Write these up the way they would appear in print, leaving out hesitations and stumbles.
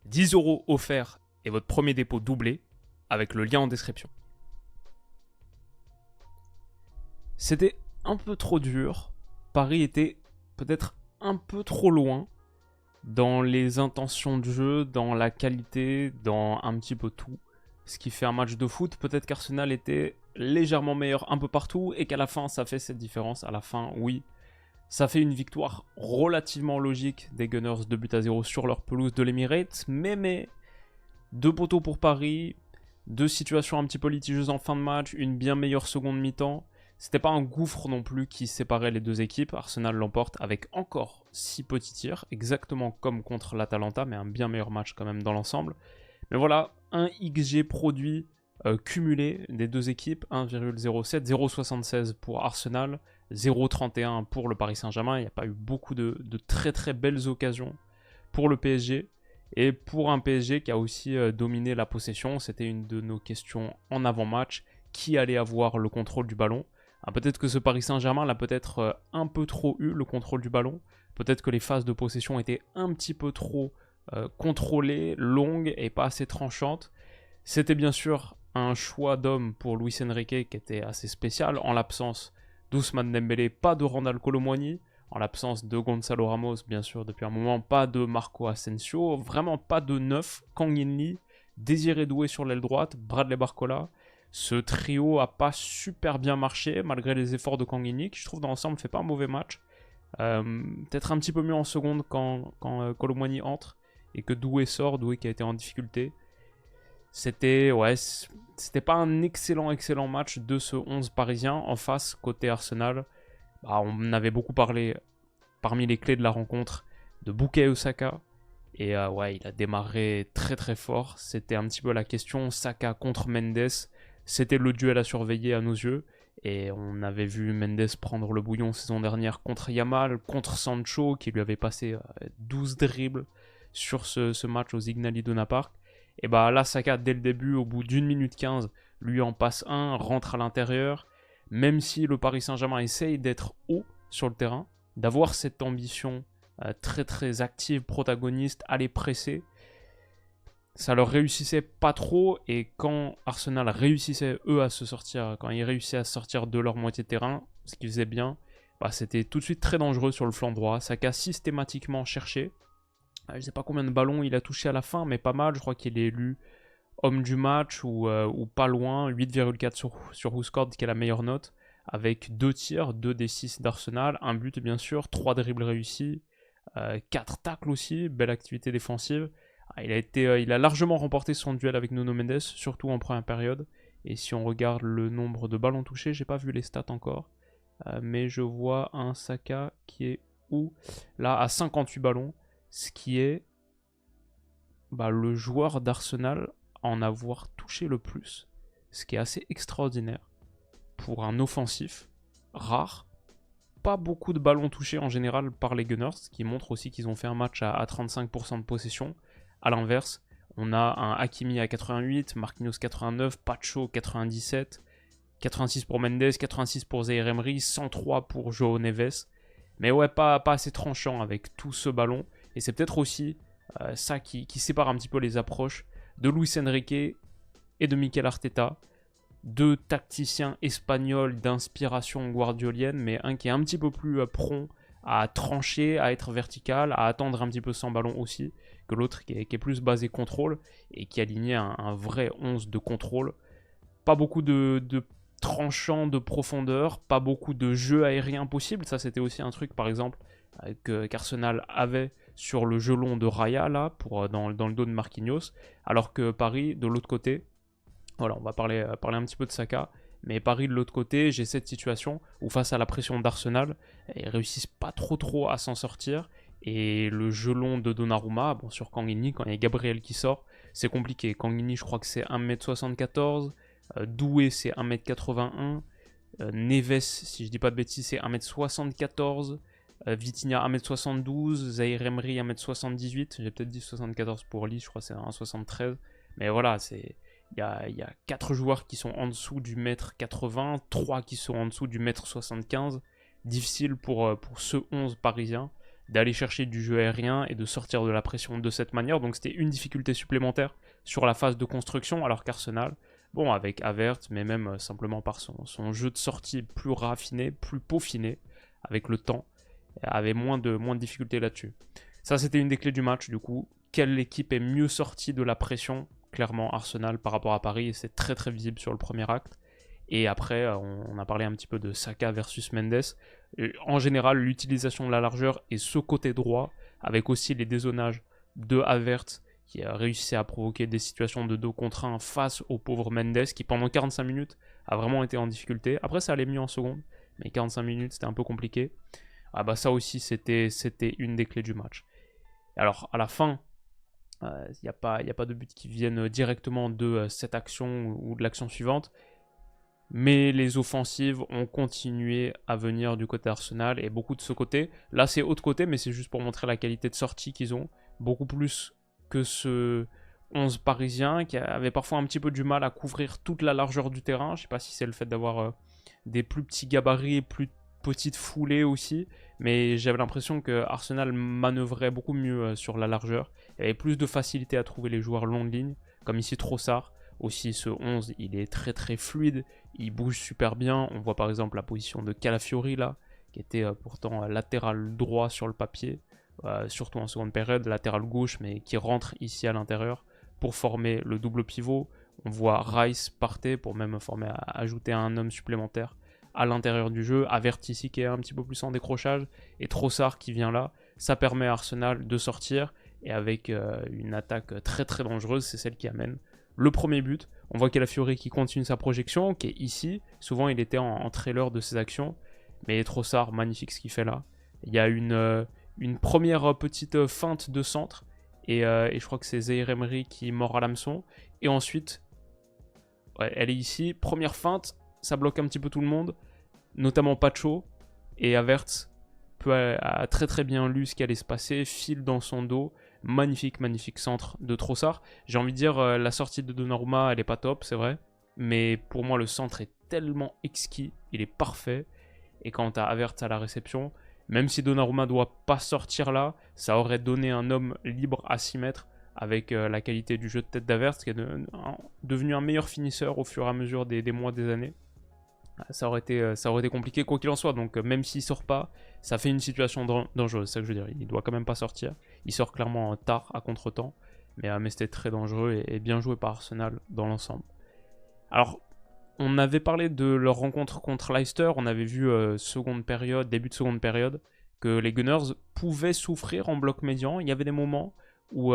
10 € offerts et votre premier dépôt doublé avec le lien en description. C'était un peu trop dur. Paris était peut-être un peu trop loin dans les intentions de jeu, dans la qualité, dans un petit peu tout. Ce qui fait un match de foot, peut-être qu'Arsenal était légèrement meilleur un peu partout et qu'à la fin ça fait cette différence. À la fin, oui, ça fait une victoire relativement logique des Gunners 2-0 sur leur pelouse de l'Emirates, mais 2 poteaux pour Paris, 2 situations un petit peu litigieuses en fin de match, une bien meilleure seconde mi-temps. C'était pas un gouffre non plus qui séparait les deux équipes. Arsenal l'emporte avec encore 6 petits tirs, exactement comme contre l'Atalanta, mais un bien meilleur match quand même dans l'ensemble. Mais voilà, un XG produit cumulé des deux équipes, 1,07, 0,76 pour Arsenal, 0,31 pour le Paris Saint-Germain. Il n'y a pas eu beaucoup de très très belles occasions pour le PSG. Et pour un PSG qui a aussi dominé la possession, c'était une de nos questions en avant-match, qui allait avoir le contrôle du ballon. Peut-être que ce Paris Saint-Germain l'a peut-être un peu trop eu, le contrôle du ballon. Peut-être que les phases de possession étaient un petit peu trop contrôlées, longues et pas assez tranchantes. C'était bien sûr un choix d'homme pour Luis Enrique qui était assez spécial, en l'absence d'Ousmane Dembélé, pas de Ronald Colomwani, en l'absence de Gonzalo Ramos, bien sûr, depuis un moment, pas de Marco Asensio, vraiment pas de neuf. Kang In Lee, Désiré Doué sur l'aile droite, Bradley Barcola. Ce trio a pas super bien marché, malgré les efforts de Kang In Lee, qui je trouve dans l'ensemble fait pas un mauvais match. Peut-être un petit peu mieux en seconde quand Colomwani entre et que Doué sort, Doué qui a été en difficulté. C'était pas un excellent match de ce 11 parisien. En face, côté Arsenal, on avait beaucoup parlé, parmi les clés de la rencontre, de Bukayo Saka. Et il a démarré très très fort. C'était un petit peu la question, Saka contre Mendes. C'était le duel à surveiller à nos yeux. Et on avait vu Mendes prendre le bouillon saison dernière contre Yamal, contre Sancho, qui lui avait passé 12 dribbles sur ce match aux Signal Iduna Park. Et là, Saka, dès le début, au bout d'1 minute 15, lui en passe un, rentre à l'intérieur. Même si le Paris Saint-Germain essaye d'être haut sur le terrain, d'avoir cette ambition très très active, protagoniste, aller presser, ça leur réussissait pas trop. Et quand Arsenal réussissait eux à se sortir, quand ils réussissaient à sortir de leur moitié de terrain, ce qu'ils faisaient bien, c'était tout de suite très dangereux sur le flanc droit. Saka systématiquement cherché. Je ne sais pas combien de ballons il a touché à la fin, mais pas mal. Je crois qu'il est élu homme du match ou pas loin. 8,4 sur WhoScored, qui est la meilleure note, avec 2 tirs, 2 des 6 d'Arsenal, un but bien sûr, 3 dribbles réussis, 4 tacles aussi, belle activité défensive. Il a largement remporté son duel avec Nuno Mendes, surtout en première période. Et si on regarde le nombre de ballons touchés, j'ai pas vu les stats encore, mais je vois un Saka qui est où là à 58 ballons, ce qui est le joueur d'Arsenal à en avoir touché le plus, ce qui est assez extraordinaire pour un offensif rare. Pas beaucoup de ballons touchés en général par les Gunners, ce qui montre aussi qu'ils ont fait un match à 35% de possession. A l'inverse, on a un Hakimi à 88, Marquinhos 89, Pacho 97, 86 pour Mendes, 86 pour Zaïre Emery, 103 pour João Neves. Mais pas assez tranchant avec tout ce ballon. Et c'est peut-être aussi ça qui sépare un petit peu les approches de Luis Enrique et de Mikel Arteta. 2 tacticiens espagnols d'inspiration guardiolienne, mais un qui est un petit peu plus prompt à trancher, à être vertical, à attendre un petit peu sans ballon aussi, que l'autre qui est plus basé contrôle et qui alignait un vrai 11 de contrôle. Pas beaucoup de tranchant, de profondeur, pas beaucoup de jeu aérien possible. Ça, c'était aussi un truc, par exemple, qu'Arsenal avait sur le jeu long de Raya, là, dans le dos de Marquinhos, alors que Paris, de l'autre côté, voilà, on va parler un petit peu de Saka, mais Paris de l'autre côté, j'ai cette situation où face à la pression d'Arsenal, ils réussissent pas trop à s'en sortir, et le jeu long de Donnarumma, sur Kang In Lee, quand il y a Gabriel qui sort, c'est compliqué. Kang In Lee, je crois que c'est 1m74, Doué c'est 1m81, Neves, si je dis pas de bêtises, c'est 1m74, Vitinha 1m72, Zaïre Emery 1m78, j'ai peut-être dit 74 pour Lee, je crois que c'est 1m73, mais voilà, il y a 4 joueurs qui sont en dessous du 1m80, 3 qui sont en dessous du 1m75. Difficile pour ce 11 parisien d'aller chercher du jeu aérien et de sortir de la pression de cette manière. Donc c'était une difficulté supplémentaire sur la phase de construction, alors qu'Arsenal, bon, avec Havertz, mais même simplement par son jeu de sortie plus raffiné, plus peaufiné, avec le temps, avait moins de difficultés là-dessus. Ça, c'était une des clés du match, du coup. Quelle équipe est mieux sortie de la pression? Clairement, Arsenal par rapport à Paris, et c'est très très visible sur le premier acte. Et après, on a parlé un petit peu de Saka versus Mendes. En général, l'utilisation de la largeur et ce côté droit, avec aussi les dézonages de Havertz, qui a réussi à provoquer des situations de 2 contre 1 face au pauvre Mendes, qui pendant 45 minutes a vraiment été en difficulté. Après, ça allait mieux en seconde, mais 45 minutes, c'était un peu compliqué. Ah bah ça aussi, c'était une des clés du match. Alors, à la fin, il n'y a pas de but qui viennent directement de cette action ou de l'action suivante. Mais les offensives ont continué à venir du côté Arsenal et beaucoup de ce côté. Là, c'est autre côté, mais c'est juste pour montrer la qualité de sortie qu'ils ont. Beaucoup plus que ce 11 parisien qui avait parfois un petit peu du mal à couvrir toute la largeur du terrain. Je ne sais pas si c'est le fait d'avoir des plus petits gabarits et plus petites foulées aussi. Mais j'avais l'impression que Arsenal manœuvrait beaucoup mieux sur la largeur. Il y avait plus de facilité à trouver les joueurs long de ligne, comme ici Trossard. Aussi, ce 11, il est très très fluide, il bouge super bien. On voit par exemple la position de Calafiori là, qui était pourtant latéral droit sur le papier, surtout en seconde période, latéral gauche, mais qui rentre ici à l'intérieur pour former le double pivot. On voit Rice partir pour même ajouter un homme supplémentaire à l'intérieur du jeu. Havertz ici qui est un petit peu plus en décrochage, et Trossard qui vient là. Ça permet à Arsenal de sortir, et avec une attaque très très dangereuse, c'est celle qui amène le premier but. On voit Calafiori qui continue sa projection, qui est ici. Souvent, il était en trailer de ses actions. Mais Trossard, magnifique ce qu'il fait là. Il y a une première petite feinte de centre. Et je crois que c'est Zaïre Emery qui mord à l'hameçon. Et ensuite, ouais, elle est ici. Première feinte, ça bloque un petit peu tout le monde. Notamment Pacho. Et Havertz a très très bien lu ce qui allait se passer. File dans son dos. Magnifique centre de Trossard. J'ai envie de dire, la sortie de Donnarumma, elle est pas top, c'est vrai. Mais pour moi, le centre est tellement exquis, il est parfait. Et quand tu as Havertz à la réception, même si Donnarumma doit pas sortir là, ça aurait donné un homme libre à 6 mètres avec la qualité du jeu de tête d'Havertz, qui est devenu un meilleur finisseur au fur et à mesure des mois, des années. Ça aurait été compliqué quoi qu'il en soit. Donc même s'il sort pas, ça fait une situation dangereuse, c'est ça que je veux dire. Il doit quand même pas sortir. Il sort clairement tard, à contre-temps. Mais c'était très dangereux et bien joué par Arsenal dans l'ensemble. Alors, on avait parlé de leur rencontre contre Leicester. On avait vu début de seconde période, que les Gunners pouvaient souffrir en bloc médian. Il y avait des moments où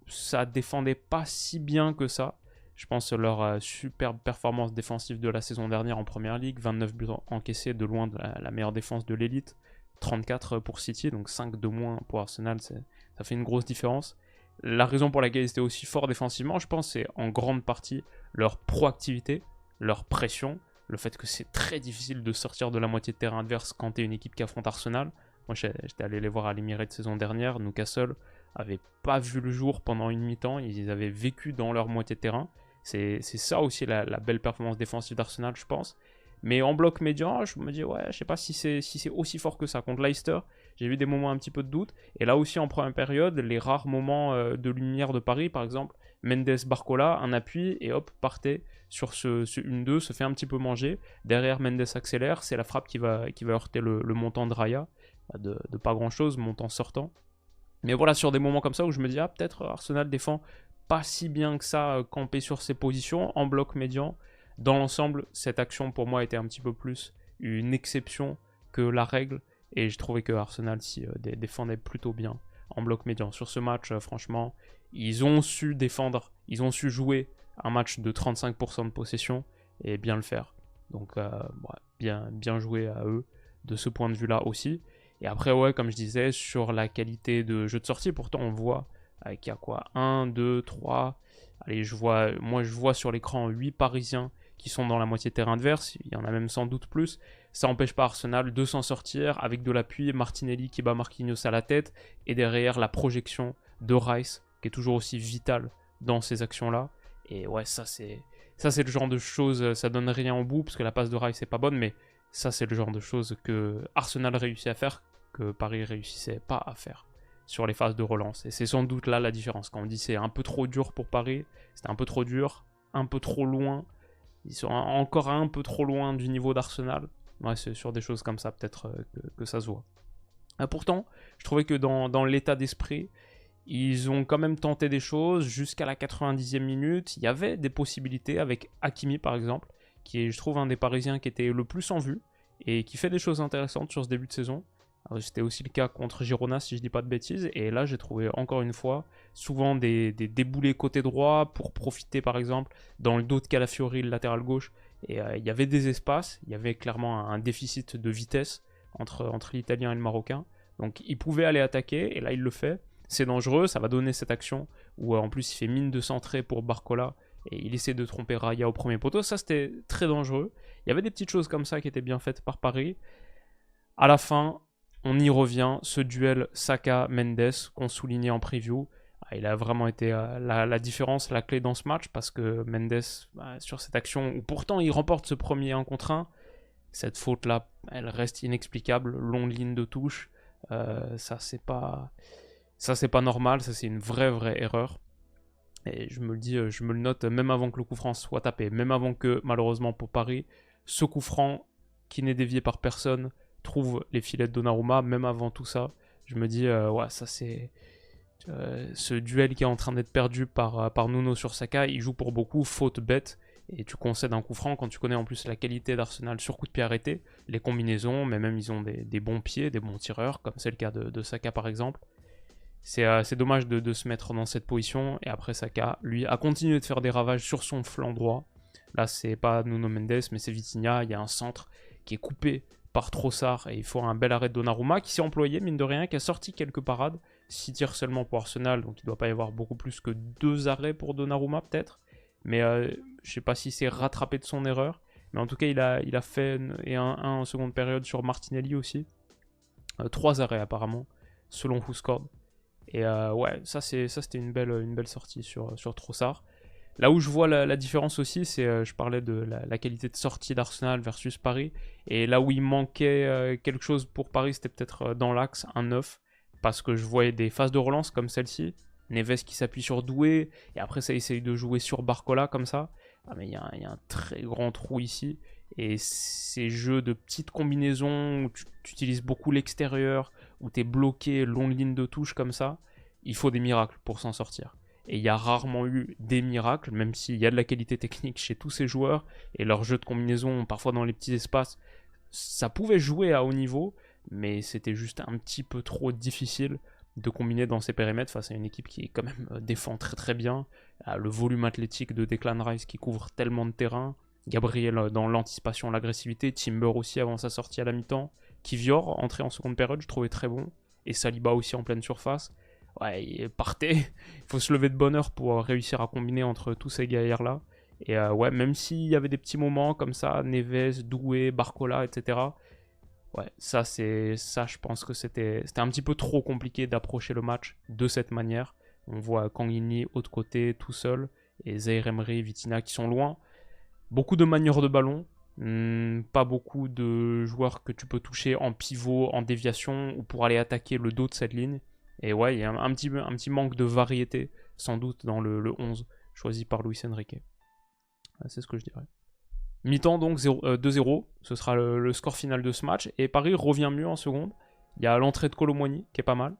ça défendait pas si bien que ça. Je pense à leur superbe performance défensive de la saison dernière en Première Ligue, 29 buts encaissés, de loin de la meilleure défense de l'élite, 34 pour City, donc 5 de moins pour Arsenal, ça fait une grosse différence. La raison pour laquelle ils étaient aussi forts défensivement, je pense, c'est en grande partie leur proactivité, leur pression, le fait que c'est très difficile de sortir de la moitié de terrain adverse quand tu es une équipe qui affronte Arsenal. Moi, j'étais allé les voir à l'Emirates saison dernière, Newcastle n'avait pas vu le jour pendant une mi-temps, ils avaient vécu dans leur moitié de terrain. C'est ça aussi la belle performance défensive d'Arsenal, je pense. Mais en bloc médian, je me dis, ouais, je sais pas si c'est aussi fort que ça. Contre Leicester, j'ai vu des moments un petit peu de doute. Et là aussi, en première période, les rares moments de lumière de Paris, par exemple, Mendes-Barcola, un appui, et hop, partez sur ce 1-2, se fait un petit peu manger. Derrière, Mendes accélère, c'est la frappe qui va heurter le montant de Raya, de pas grand-chose, montant sortant. Mais voilà, sur des moments comme ça où je me dis, ah, peut-être Arsenal défend pas si bien que ça campé sur ses positions en bloc médian. Dans l'ensemble, cette action pour moi était un petit peu plus une exception que la règle, et je trouvais que Arsenal défendait plutôt bien en bloc médian. Sur ce match, franchement, ils ont su défendre, ils ont su jouer un match de 35% de possession et bien le faire. Donc bien joué à eux de ce point de vue-là aussi. Et après, ouais, comme je disais, sur la qualité de jeu de sortie, pourtant on voit qu'il y a quoi, 1, 2, 3... Allez, je vois sur l'écran 8 Parisiens qui sont dans la moitié de terrain adverse. Il y en a même sans doute plus. Ça n'empêche pas Arsenal de s'en sortir avec de l'appui. Martinelli qui bat Marquinhos à la tête. Et derrière, la projection de Rice qui est toujours aussi vitale dans ces actions-là. Et ouais, ça c'est le genre de choses, ça donne rien au bout parce que la passe de Rice n'est pas bonne. Mais ça, c'est le genre de choses que Arsenal réussit à faire que Paris réussissait pas à faire sur les phases de relance. Et c'est sans doute là la différence. Quand on dit c'est un peu trop dur pour Paris, c'était un peu trop dur, un peu trop loin. Ils sont encore un peu trop loin du niveau d'Arsenal. Ouais, c'est sur des choses comme ça peut-être que ça se voit. Pourtant, je trouvais que dans l'état d'esprit, ils ont quand même tenté des choses jusqu'à la 90e minute. Il y avait des possibilités avec Hakimi par exemple, qui est, je trouve, un des Parisiens qui était le plus en vue et qui fait des choses intéressantes sur ce début de saison. C'était aussi le cas contre Girona, si je dis pas de bêtises. Et là, j'ai trouvé encore une fois souvent des déboulés côté droit pour profiter, par exemple, dans le dos de Calafiori, le latéral gauche. Et il y avait des espaces, il y avait clairement un déficit de vitesse entre l'Italien et le Marocain. Donc il pouvait aller attaquer, et là il le fait. C'est dangereux, ça va donner cette action où en plus il fait mine de centrer pour Barcola et il essaie de tromper Raya au premier poteau. Ça c'était très dangereux. Il y avait des petites choses comme ça qui étaient bien faites par Paris. À la fin, on y revient, ce duel Saka-Mendes qu'on soulignait en preview. Il a vraiment été la différence, la clé dans ce match parce que Mendes, sur cette action où pourtant il remporte ce premier 1 contre 1, cette faute-là, elle reste inexplicable, longue ligne de touche. Ça c'est pas normal, ça c'est une vraie erreur. Et je me le dis, je me le note même avant que le coup franc soit tapé, même avant que malheureusement pour Paris, ce coup franc qui n'est dévié par personne trouve les filets de Donnarumma. Même avant tout ça, je me dis ouais, ça c'est ce duel qui est en train d'être perdu par Nuno sur Saka, il joue pour beaucoup, faute bête. Et tu concèdes un coup franc quand tu connais en plus la qualité d'Arsenal sur coup de pied arrêté, les combinaisons, mais même ils ont des bons pieds, des bons tireurs, comme c'est le cas de Saka par exemple. C'est dommage de se mettre dans cette position, et après Saka, lui, a continué de faire des ravages sur son flanc droit. Là, c'est pas Nuno Mendes, mais c'est Vitinha, il y a un centre qui est coupé par Trossard, et il faut un bel arrêt de Donnarumma, qui s'est employé, mine de rien, qui a sorti quelques parades, 6 tirs seulement pour Arsenal, donc il doit pas y avoir beaucoup plus que 2 arrêts pour Donnarumma, peut-être. Mais je sais pas si c'est rattrapé de son erreur. Mais en tout cas, il a fait un en seconde période sur Martinelli aussi. 3 arrêts apparemment, selon WhoScored. Et ouais, ça c'était une belle sortie sur Trossard. Là où je vois la différence aussi, c'est, je parlais de la qualité de sortie d'Arsenal versus Paris. Et là où il manquait quelque chose pour Paris, c'était peut-être dans l'axe, un 9. Parce que je voyais des phases de relance comme celle-ci. Neves qui s'appuie sur Doué, et après ça essaye de jouer sur Barcola comme ça. Ah mais il y a un très grand trou ici, et ces jeux de petites combinaisons où tu utilises beaucoup l'extérieur, où tu es bloqué, longue ligne de touche comme ça, il faut des miracles pour s'en sortir. Et il y a rarement eu des miracles, même s'il y a de la qualité technique chez tous ces joueurs, et leur jeu de combinaison, parfois dans les petits espaces, ça pouvait jouer à haut niveau, mais c'était juste un petit peu trop difficile de combiner dans ces périmètres face à une équipe qui quand même défend très bien. Le volume athlétique de Declan Rice qui couvre tellement de terrain. Gabriel dans l'anticipation, l'agressivité. Timber aussi avant sa sortie à la mi-temps. Kivior, entré en seconde période, je trouvais très bon. Et Saliba aussi en pleine surface. Ouais, il partait. Il faut se lever de bonne heure pour réussir à combiner entre tous ces gaillards-là. Et ouais, même s'il y avait des petits moments comme ça, Neves, Doué, Barcola, etc., ouais, ça, je pense que c'était un petit peu trop compliqué d'approcher le match de cette manière. On voit Kanghini, autre côté, tout seul, et Zaïre Emery, Vitinha qui sont loin. Beaucoup de manières de ballon, pas beaucoup de joueurs que tu peux toucher en pivot, en déviation, ou pour aller attaquer le dos de cette ligne. Et ouais, il y a un petit manque de variété, sans doute, dans le 11 choisi par Luis Enrique. C'est ce que je dirais. Mi-temps donc 2-0, ce sera le score final de ce match, et Paris revient mieux en seconde. Il y a l'entrée de Kolo Muani qui est pas mal,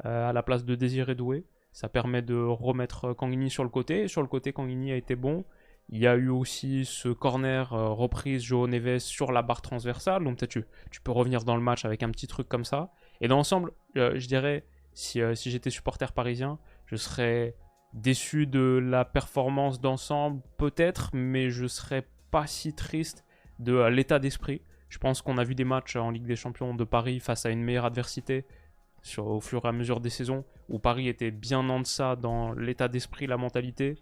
à la place de Désiré Doué. Ça permet de remettre Kanghini sur le côté, et sur le côté Kanghini a été bon. Il y a eu aussi ce corner reprise João Neves sur la barre transversale, donc peut-être tu peux revenir dans le match avec un petit truc comme ça. Et dans l'ensemble, je dirais, si j'étais supporter parisien, je serais déçu de la performance d'ensemble peut-être, mais je serais pas si triste de l'état d'esprit. Je pense qu'on a vu des matchs en Ligue des Champions de Paris face à une meilleure adversité au fur et à mesure des saisons, où Paris était bien en deçà dans l'état d'esprit, la mentalité,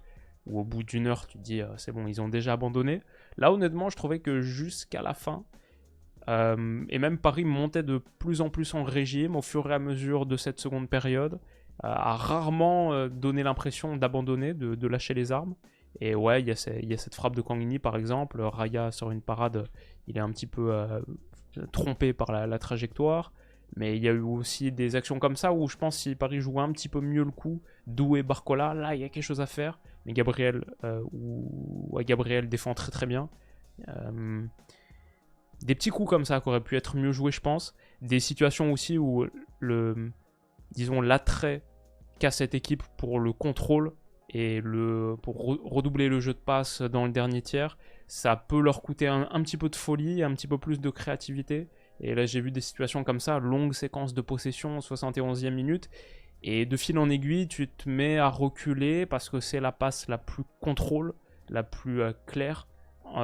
où au bout d'une heure tu te dis c'est bon, ils ont déjà abandonné. Là honnêtement je trouvais que jusqu'à la fin, et même Paris montait de plus en plus en régime au fur et à mesure de cette seconde période, a rarement donné l'impression d'abandonner, de lâcher les armes. Et ouais, il y a cette frappe de Kanghini par exemple. Raya sur une parade, il est un petit peu trompé par la trajectoire. Mais il y a eu aussi des actions comme ça où je pense si Paris jouait un petit peu mieux le coup, Doué, Barcola, là il y a quelque chose à faire. Mais Gabriel, Gabriel défend très très bien. Des petits coups comme ça qui auraient pu être mieux joués, je pense. Des situations aussi où disons, l'attrait qu'a cette équipe pour le contrôle et pour redoubler le jeu de passe dans le dernier tiers, ça peut leur coûter un petit peu de folie, un petit peu plus de créativité. Et là, j'ai vu des situations comme ça, longue séquence de possession, 71e minute, et de fil en aiguille, tu te mets à reculer parce que c'est la passe la plus contrôle, la plus claire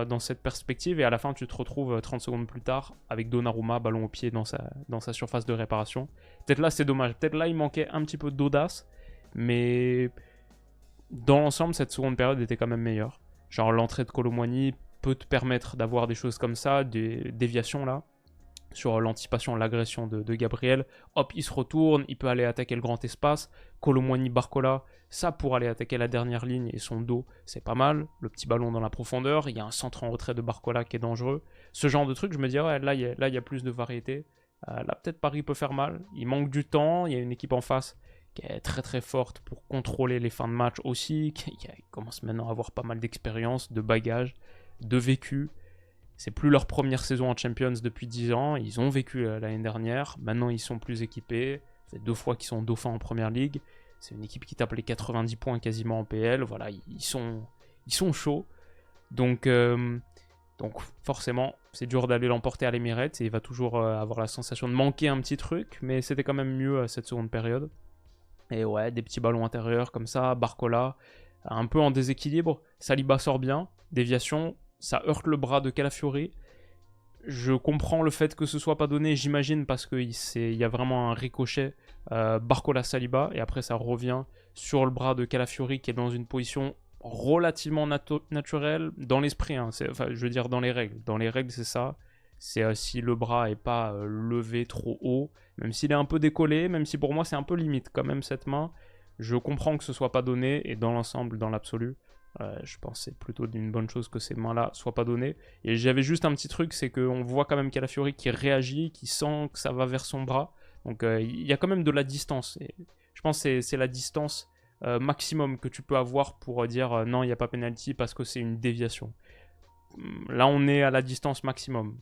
dans cette perspective, et à la fin, tu te retrouves 30 secondes plus tard avec Donnarumma, ballon au pied dans sa surface de réparation. Peut-être là, c'est dommage. Peut-être là, il manquait un petit peu d'audace, mais dans l'ensemble, cette seconde période était quand même meilleure. Genre, l'entrée de Kolo Muani peut te permettre d'avoir des choses comme ça, des déviations là, sur l'anticipation, l'agression de Gabriel. Hop, il se retourne, il peut aller attaquer le grand espace. Kolo Muani, Barcola, ça pour aller attaquer la dernière ligne et son dos, c'est pas mal. Le petit ballon dans la profondeur, il y a un centre en retrait de Barcola qui est dangereux. Ce genre de truc, je me dis, ouais, là, il y a plus de variété. Là, peut-être Paris peut faire mal. Il manque du temps, il y a une équipe en face qui est très très forte pour contrôler les fins de match aussi, qui commence maintenant à avoir pas mal d'expérience, de bagages, de vécu. C'est plus leur première saison en Champions depuis 10 ans. Ils ont vécu l'année dernière. Maintenant, ils sont plus équipés. Ça fait 2 fois qu'ils sont dauphins en Première Ligue. C'est une équipe qui tape les 90 points quasiment en PL. Voilà, ils sont chauds. Donc forcément, c'est dur d'aller l'emporter à l'Emirates. Et il va toujours avoir la sensation de manquer un petit truc. Mais c'était quand même mieux cette seconde période. Et ouais, des petits ballons intérieurs comme ça. Barcola, un peu en déséquilibre. Saliba sort bien. Déviation. Ça heurte le bras de Calafiori. Je comprends le fait que ce soit pas donné, j'imagine, parce qu'il y a vraiment un ricochet Barcola-Saliba, et après ça revient sur le bras de Calafiori qui est dans une position relativement naturelle, dans l'esprit, hein, enfin, je veux dire dans les règles. Dans les règles, c'est ça. C'est si le bras est pas levé trop haut, même s'il est un peu décollé, même si pour moi c'est un peu limite quand même cette main. Je comprends que ce soit pas donné, et dans l'ensemble, dans l'absolu, je pense que c'est plutôt d'une bonne chose que ces mains-là soient pas données. Et j'avais juste un petit truc, c'est qu'on voit quand même Calafiori qui réagit, qui sent que ça va vers son bras. Donc il y a quand même de la distance. Et je pense que c'est la distance maximum que tu peux avoir pour dire non, il n'y a pas penalty parce que c'est une déviation. Là, on est à la distance maximum.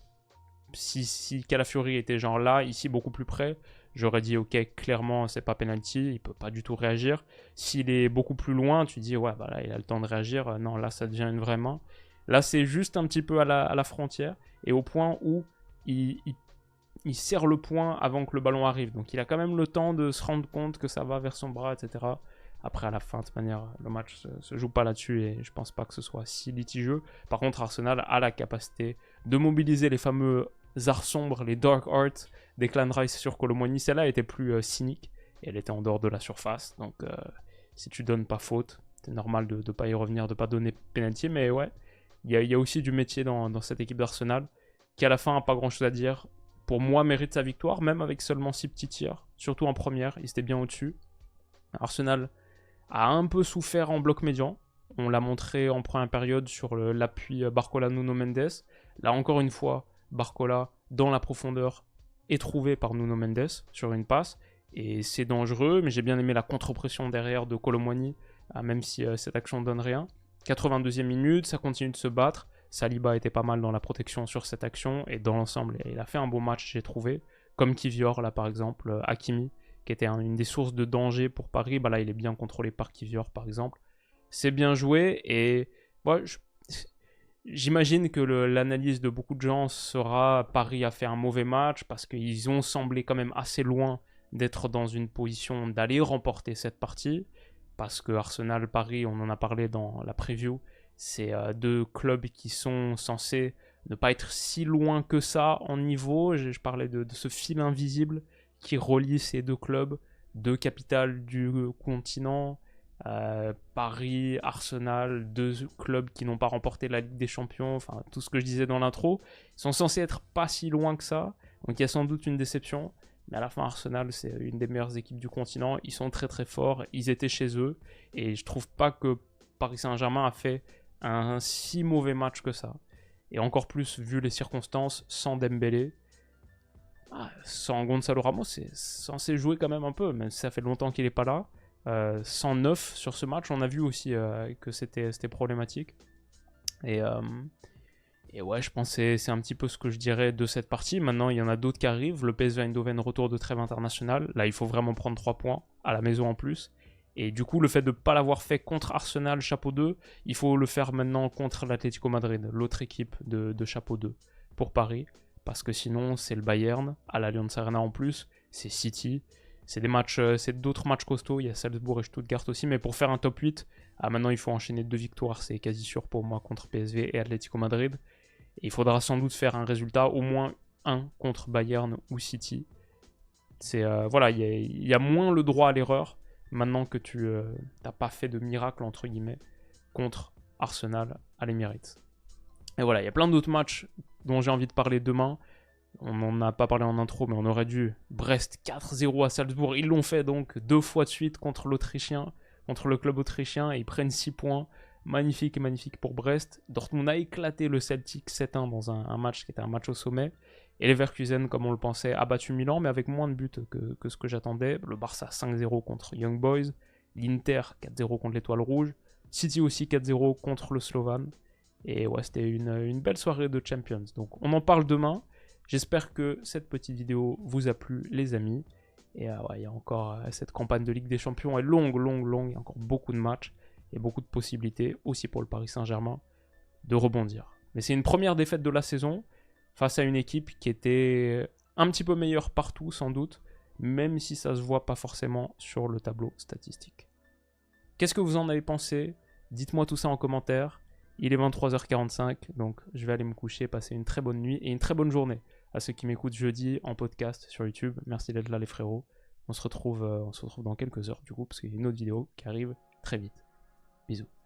Si Calafiori était genre là, ici beaucoup plus près, j'aurais dit ok, clairement c'est pas penalty, il peut pas du tout réagir. S'il est beaucoup plus loin, tu dis ouais, bah là il a le temps de réagir, non là ça devient une vraie main. Là c'est juste un petit peu à la frontière, et au point où il serre le poing avant que le ballon arrive. Donc il a quand même le temps de se rendre compte que ça va vers son bras, etc. Après, à la fin, de toute manière, le match se joue pas là-dessus et je pense pas que ce soit si litigieux. Par contre, Arsenal a la capacité de mobiliser les fameux arts sombres, les dark arts des Clan Rice sur Kolo Muani. Celle-là était plus cynique et elle était en dehors de la surface. Donc, si tu donnes pas faute, c'est normal de ne pas y revenir, de pas donner penalty. Mais ouais, il y a aussi du métier dans cette équipe d'Arsenal qui, à la fin, a pas grand-chose à dire. Pour moi, mérite sa victoire, même avec seulement 6 petits tirs. Surtout en première, il était bien au-dessus. Arsenal a un peu souffert en bloc médian. On l'a montré en première période sur l'appui Barcola-Nuno Mendes. Là, encore une fois, Barcola, dans la profondeur, est trouvé par Nuno Mendes sur une passe. Et c'est dangereux, mais j'ai bien aimé la contre-pression derrière de Kolo Muani, même si cette action ne donne rien. 82e minute, ça continue de se battre. Saliba était pas mal dans la protection sur cette action, et dans l'ensemble, il a fait un bon match, j'ai trouvé. Comme Kivior, là par exemple, Hakimi, qui était une des sources de danger pour Paris, bah là il est bien contrôlé par Kivior par exemple. C'est bien joué, et moi, j'imagine que l'analyse de beaucoup de gens sera Paris a fait un mauvais match parce qu'ils ont semblé quand même assez loin d'être dans une position d'aller remporter cette partie, parce que Arsenal, Paris, on en a parlé dans la preview, c'est deux clubs qui sont censés ne pas être si loin que ça en niveau. Je parlais de ce fil invisible qui relie ces deux clubs, deux capitales du continent, Paris, Arsenal, deux clubs qui n'ont pas remporté la Ligue des Champions, enfin tout ce que je disais dans l'intro, ils sont censés être pas si loin que ça, donc il y a sans doute une déception, mais à la fin Arsenal c'est une des meilleures équipes du continent, ils sont très très forts, ils étaient chez eux, et je trouve pas que Paris Saint-Germain a fait un si mauvais match que ça, et encore plus vu les circonstances, sans Dembélé. sans Gonzalo Ramos, c'est censé jouer quand même un peu, même si ça fait longtemps qu'il n'est pas là. Sans 9 sur ce match, on a vu aussi que c'était problématique. Et ouais, je pense que c'est un petit peu ce que je dirais de cette partie. Maintenant, il y en a d'autres qui arrivent. Le PSV Eindhoven, retour de trêve internationale. Là, il faut vraiment prendre 3 points à la maison en plus. Et du coup, le fait de ne pas l'avoir fait contre Arsenal, chapeau 2, il faut le faire maintenant contre l'Atlético Madrid, l'autre équipe de chapeau 2 pour Paris. Parce que sinon, c'est le Bayern, à l'Allianz Arena en plus, c'est City. C'est d'autres matchs costauds. Il y a Salzbourg et Stuttgart aussi. Mais pour faire un top 8, maintenant, il faut enchaîner 2 victoires. C'est quasi sûr pour moi contre PSV et Atlético Madrid. Et il faudra sans doute faire un résultat, au moins un contre Bayern ou City. Voilà, il y a moins le droit à l'erreur maintenant que tu n'as pas fait de miracle, entre guillemets, contre Arsenal à l'Emirates. Et voilà, il y a plein d'autres matchs dont j'ai envie de parler demain. On n'en a pas parlé en intro, mais on aurait dû. Brest 4-0 à Salzbourg. Ils l'ont fait donc 2 fois de suite contre l'Autrichien, contre le club autrichien, et ils prennent 6 points. Magnifique et magnifique pour Brest. Dortmund a éclaté le Celtic 7-1 dans un match qui était un match au sommet. Et Leverkusen, comme on le pensait, a battu Milan, mais avec moins de buts que ce que j'attendais. Le Barça 5-0 contre Young Boys. L'Inter 4-0 contre l'Étoile Rouge. City aussi 4-0 contre le Slovan. Et ouais, c'était une belle soirée de Champions. Donc on en parle demain. J'espère que cette petite vidéo vous a plu, les amis. Et ouais, il y a encore cette campagne de Ligue des Champions est longue. Il y a encore beaucoup de matchs et beaucoup de possibilités aussi pour le Paris Saint-Germain de rebondir. Mais c'est une première défaite de la saison face à une équipe qui était un petit peu meilleure partout sans doute, même si ça se voit pas forcément sur le tableau statistique. Qu'est-ce que vous en avez pensé? Dites-moi tout ça en commentaire. Il est 23h45, donc je vais aller me coucher, passer une très bonne nuit et une très bonne journée à ceux qui m'écoutent jeudi en podcast sur YouTube. Merci d'être là les frérots. On se retrouve dans quelques heures du coup, parce qu'il y a une autre vidéo qui arrive très vite. Bisous.